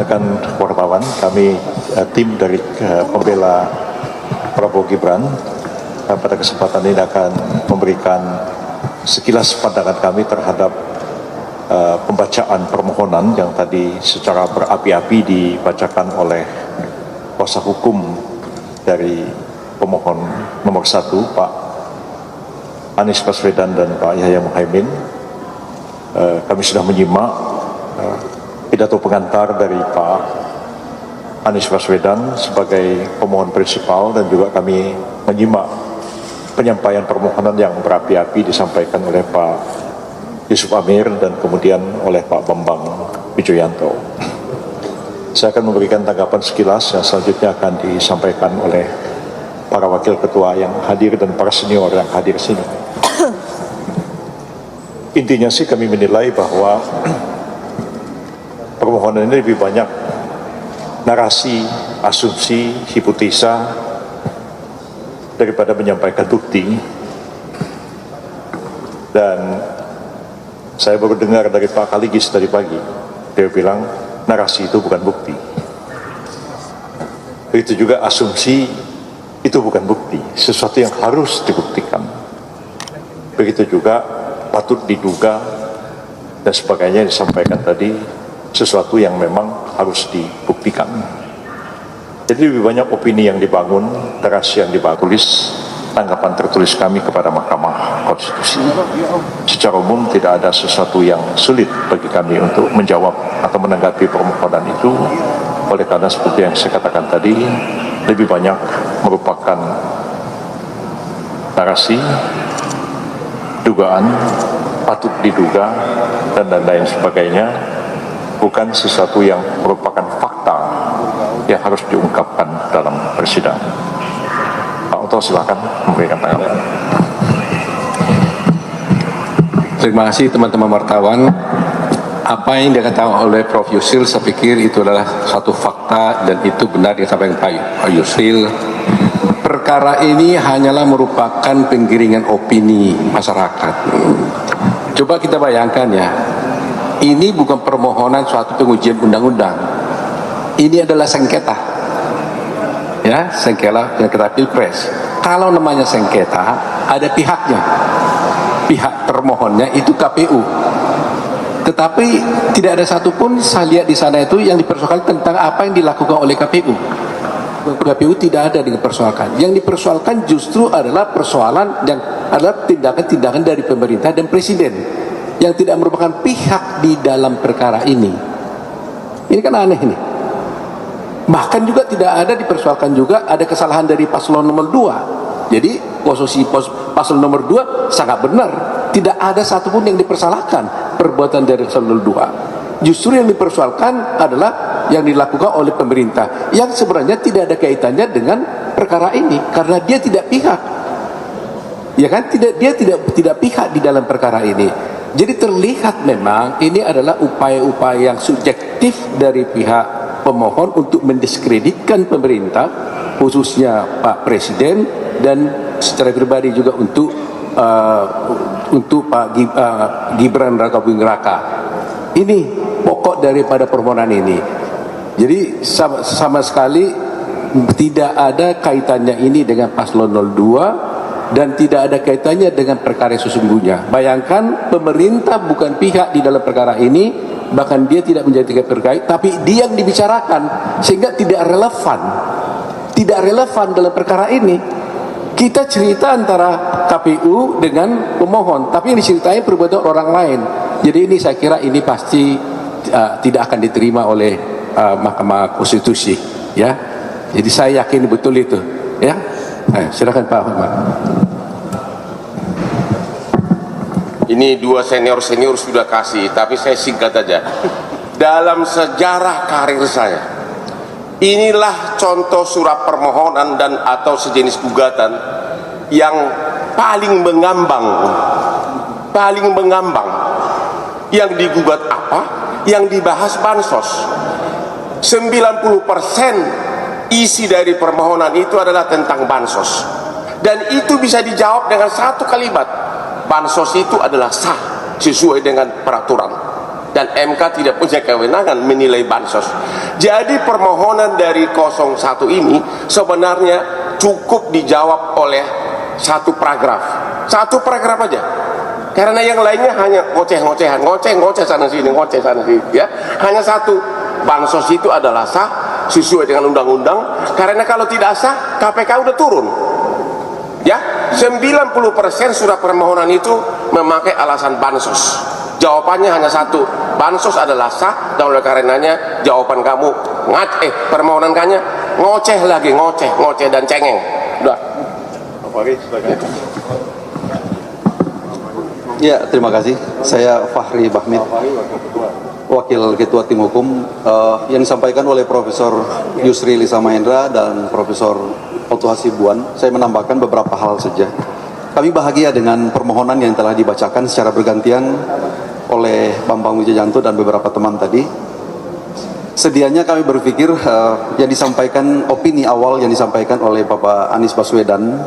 rekan wartawan, kami tim dari pembela Prabowo Gibran pada kesempatan ini akan memberikan sekilas pandangan kami terhadap pembacaan permohonan yang tadi secara berapi-api dibacakan oleh kuasa hukum dari pemohon nomor 1, Pak Anies Baswedan dan Pak Yahya Muhaimin. Kami sudah menyimak pidato pengantar dari Pak Anies Baswedan sebagai pemohon prinsipal, dan juga kami menyimak penyampaian permohonan yang berapi-api disampaikan oleh Pak Yusuf Amir dan kemudian oleh Pak Bambang Wijoyanto. Saya akan memberikan tanggapan sekilas yang selanjutnya akan disampaikan oleh para wakil ketua yang hadir dan para senior yang hadir sini. Intinya sih kami menilai bahwa permohonan ini lebih banyak narasi, asumsi, hipotesa daripada menyampaikan bukti. Dan saya baru dengar dari Pak Kaligis tadi pagi, dia bilang narasi itu bukan bukti. Begitu juga asumsi itu bukan bukti, sesuatu yang harus dibuktikan. Begitu juga patut diduga dan sebagainya disampaikan tadi, sesuatu yang memang harus dibuktikan. Jadi lebih banyak opini yang dibangun, narasi yang tulis, tanggapan tertulis kami kepada Mahkamah Konstitusi. Secara umum tidak ada sesuatu yang sulit bagi kami untuk menjawab atau menanggapi permohonan itu. Oleh karena seperti yang saya katakan tadi, lebih banyak merupakan narasi, dugaan, patut diduga, dan lain sebagainya, bukan sesuatu yang merupakan fakta yang harus diungkapkan dalam persidangan. Pak Oto, silakan memberikan tanggapan. Terima kasih teman-teman wartawan. Apa yang dikatakan oleh Prof. Yusril, saya pikir itu adalah satu fakta dan itu benar yang disampaikan Pak Yusril. Perkara ini hanyalah merupakan penggiringan opini masyarakat. Coba kita bayangkan ya, ini bukan permohonan suatu pengujian undang-undang. Ini adalah sengketa. Ya, sengketa pilpres. Kalau namanya sengketa, ada pihaknya. Pihak termohonnya itu KPU. Tetapi tidak ada satupun saya lihat di sana itu yang dipersoalkan tentang apa yang dilakukan oleh KPU. KPU tidak ada dipersoalkan. Yang dipersoalkan justru adalah persoalan yang adalah tindakan-tindakan dari pemerintah dan presiden yang tidak merupakan pihak di dalam perkara ini. Ini kan aneh ini. Bahkan juga tidak ada dipersoalkan juga ada kesalahan dari paslon nomor 2. Jadi posisi paslon nomor 2 sangat benar. Tidak ada satupun yang dipersalahkan perbuatan dari paslon 2. Justru yang dipersoalkan adalah yang dilakukan oleh pemerintah yang sebenarnya tidak ada kaitannya dengan perkara ini karena dia tidak pihak. Ya kan? Dia tidak pihak di dalam perkara ini. Jadi terlihat memang ini adalah upaya-upaya yang subjektif dari pihak pemohon untuk mendiskreditkan pemerintah, khususnya Pak Presiden, dan secara pribadi juga untuk Pak Gibran Rakabuming Raka. Ini pokok daripada permohonan ini. Jadi sama sekali tidak ada kaitannya ini dengan paslon 02 dan tidak ada kaitannya dengan perkara sesungguhnya. Bayangkan pemerintah bukan pihak di dalam perkara ini, bahkan dia tidak menjadi terkait, tapi dia yang dibicarakan sehingga tidak relevan dalam perkara ini. Kita cerita antara KPU dengan pemohon, tapi yang diceritain perbuatan orang lain. Jadi ini saya kira ini pasti tidak akan diterima oleh Mahkamah Konstitusi, ya. Jadi saya yakin betul itu, ya. Silakan Pak Ahmad. Ini dua senior sudah kasih, tapi saya singkat aja. Dalam sejarah karir saya, inilah contoh surat permohonan dan atau sejenis gugatan yang paling mengambang. Yang digugat apa? Yang dibahas bansos. 90% isi dari permohonan itu adalah tentang bansos. Dan itu bisa dijawab dengan satu kalimat. Bansos itu adalah sah sesuai dengan peraturan. dan MK tidak punya kewenangan menilai bansos. Jadi permohonan dari 01 ini sebenarnya cukup dijawab oleh satu paragraf aja. Karena yang lainnya hanya ngoceh-ngocehan, ngoceh sana sini, ya. Hanya satu, bansos itu adalah sah sesuai dengan undang-undang. Karena kalau tidak sah, KPK udah turun. Ya, 90% surat permohonan itu memakai alasan bansos. Jawabannya hanya satu, bansos adalah sah, dan oleh karenanya jawaban kamu permohonan kamu ngoceh lagi, ngoceh dan cengeng. Udah. Ya, terima kasih. Saya Fahri Bahmid, Wakil Ketua Tim Hukum. Yang disampaikan oleh Profesor Yusri Lisa Mahendra dan Profesor Otto Hasibuan, saya menambahkan beberapa hal saja. Kami bahagia dengan permohonan yang telah dibacakan secara bergantian oleh Bambang Wijayanto dan beberapa teman tadi. Sedianya kami berpikir yang disampaikan, opini awal yang disampaikan oleh Bapak Anies Baswedan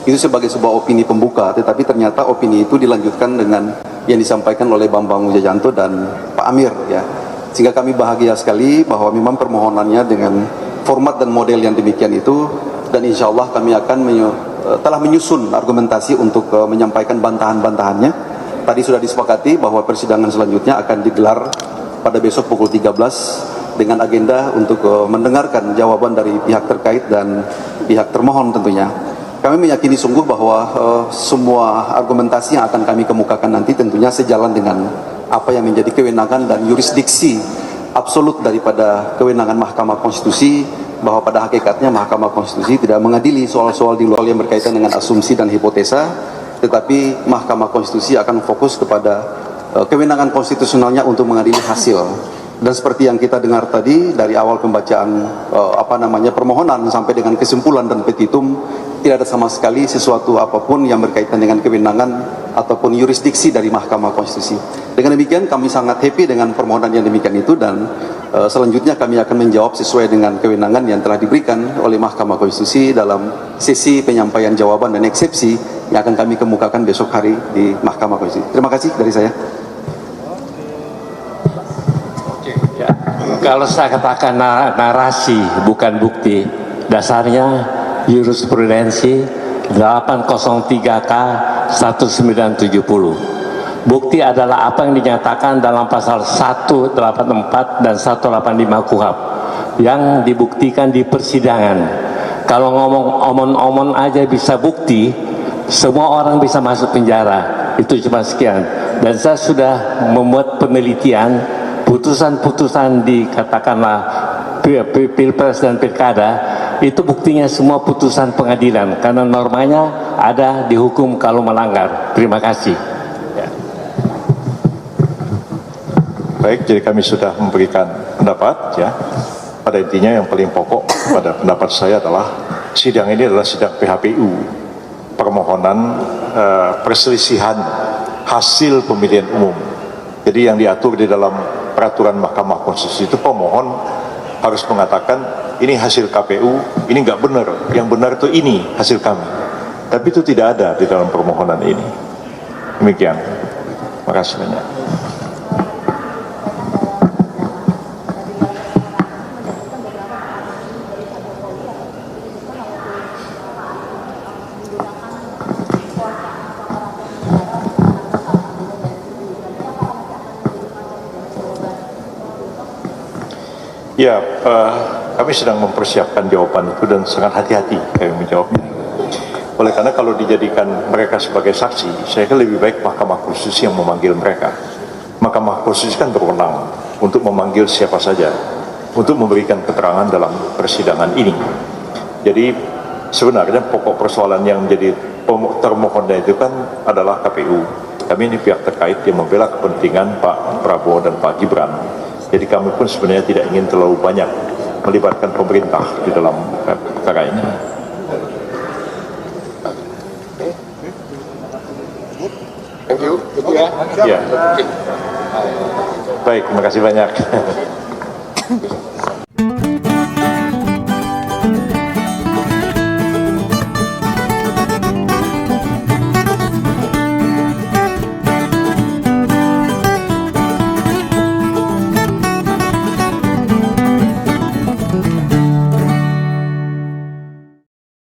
itu sebagai sebuah opini pembuka, tetapi ternyata opini itu dilanjutkan dengan yang disampaikan oleh Bambang Wijayanto dan Pak Amir, ya. Sehingga kami bahagia sekali bahwa memang permohonannya dengan format dan model yang demikian itu, dan insya Allah kami akan telah menyusun argumentasi untuk menyampaikan bantahan-bantahannya. Tadi sudah disepakati bahwa persidangan selanjutnya akan digelar pada besok pukul 13 dengan agenda untuk mendengarkan jawaban dari pihak terkait dan pihak termohon tentunya. Kami meyakini sungguh bahwa semua argumentasi yang akan kami kemukakan nanti tentunya sejalan dengan apa yang menjadi kewenangan dan yurisdiksi absolut daripada kewenangan Mahkamah Konstitusi, bahwa pada hakikatnya Mahkamah Konstitusi tidak mengadili soal-soal di luar yang berkaitan dengan asumsi dan hipotesa, tetapi Mahkamah Konstitusi akan fokus kepada kewenangan konstitusionalnya untuk mengadili hasil. Dan seperti yang kita dengar tadi dari awal pembacaan permohonan sampai dengan kesimpulan dan petitum, tidak ada sama sekali sesuatu apapun yang berkaitan dengan kewenangan ataupun yurisdiksi dari Mahkamah Konstitusi. Dengan demikian kami sangat happy dengan permohonan yang demikian itu, dan selanjutnya kami akan menjawab sesuai dengan kewenangan yang telah diberikan oleh Mahkamah Konstitusi dalam sesi penyampaian jawaban dan eksepsi yang akan kami kemukakan besok hari di Mahkamah Konstitusi. Terima kasih dari saya. Kalau saya katakan narasi bukan bukti, dasarnya jurisprudensi 803K 1970. Bukti adalah apa yang dinyatakan dalam pasal 184 dan 185 KUHP yang dibuktikan di persidangan. Kalau ngomong omon-omon aja bisa bukti, semua orang bisa masuk penjara. Itu cuma sekian. Dan saya sudah membuat penelitian, putusan-putusan dikatakanlah Pilpres dan Pilkada, itu buktinya semua putusan pengadilan, karena normanya ada dihukum kalau melanggar. Terima kasih. Baik, jadi kami sudah memberikan pendapat, ya. Pada intinya yang paling pokok pada pendapat saya adalah sidang ini adalah sidang PHPU, permohonan perselisihan hasil pemilihan umum. Jadi yang diatur di dalam peraturan Mahkamah Konstitusi itu pemohon harus mengatakan ini hasil KPU, ini nggak benar, yang benar itu ini hasil kami. Tapi itu tidak ada di dalam permohonan ini. Demikian. Terima kasih banyak. Ya, kami sedang mempersiapkan jawaban itu dan sangat hati-hati kami menjawabnya. Oleh karena kalau dijadikan mereka sebagai saksi, saya kira lebih baik Mahkamah Konstitusi yang memanggil mereka. Mahkamah Konstitusi kan berwenang untuk memanggil siapa saja untuk memberikan keterangan dalam persidangan ini. Jadi sebenarnya pokok persoalan yang menjadi termohonnya itu kan adalah KPU. Kami ini pihak terkait yang membela kepentingan Pak Prabowo dan Pak Gibran. Jadi kami pun sebenarnya tidak ingin terlalu banyak melibatkan pemerintah di dalam perkara ini. Thank you. Ya. Baik, terima kasih banyak.